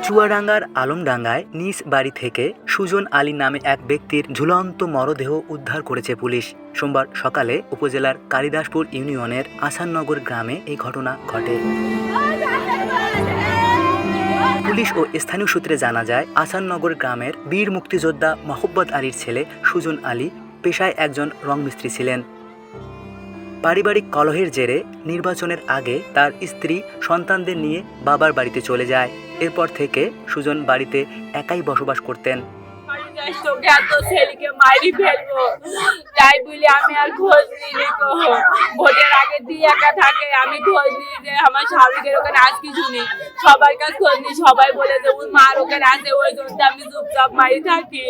চুয়াডাঙ্গার আলমডাঙ্গায় নিজ বাড়ি থেকে সুজন আলী নামে এক ব্যক্তির ঝুলন্ত মরদেহ উদ্ধার করেছে পুলিশ। সোমবার সকালে উপজেলার কালিদাসপুর ইউনিয়নের আসাননগর গ্রামে এই ঘটনা ঘটে। পুলিশ ও স্থানীয় সূত্রে জানা যায়, আসাননগর গ্রামের বীর মুক্তিযোদ্ধা মোহাম্মদ আলীর ছেলে সুজন আলী পেশায় একজন রংমিস্ত্রি ছিলেন। পারিবারিক কলহের জেরে নির্বাচনের আগে তার স্ত্রী সন্তানদের নিয়ে বাবার বাড়িতে চলে যায়। এরপর থেকে সুজন বাড়িতে একাই বসবাস করতেন। ছেলেকে মারি ফেলবো তাই বলে আমি আর খোঁজ নিই। ভোটের আগে দিয়ে একা থাকে, আমি খোঁজ নিই যে আমার স্বামীদের ওখানে আজ কিছু নেই, সবার কাছে খোঁজ নিই। সবাই বলে যে ওর মার ওখানে আছে, ওই জন্য আমি চুপচাপ মারি থাকি।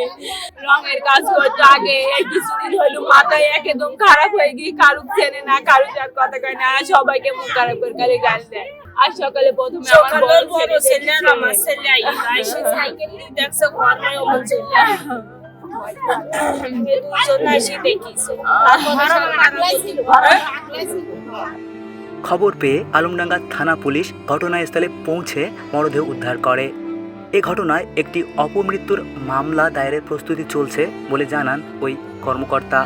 রঙের কাজ করতে আগে এই কিছুদিন হইলো মাথায় একদম খারাপ হয়ে গিয়ে কারুক চেনে না, কারুর সাথে কথা কয় না, সবাইকে মুখ খারাপ করে খালি গাল দেয়। আর সকালে প্রথমে আমার বড় ছেলে আমার ছেলে আইসে সাইকেল নিয়ে দেখছে ঘরে আমার ছেলে খবর পেয়ে আলমডাঙ্গা থানা পুলিশ ঘটনাস্থলে পৌঁছে মরদেহ উদ্ধার করে। এ ঘটনায় একটি অপমৃত্যুর মামলা দায়েরের প্রস্তুতি চলছে বলে জানান ওই কর্মকর্তা।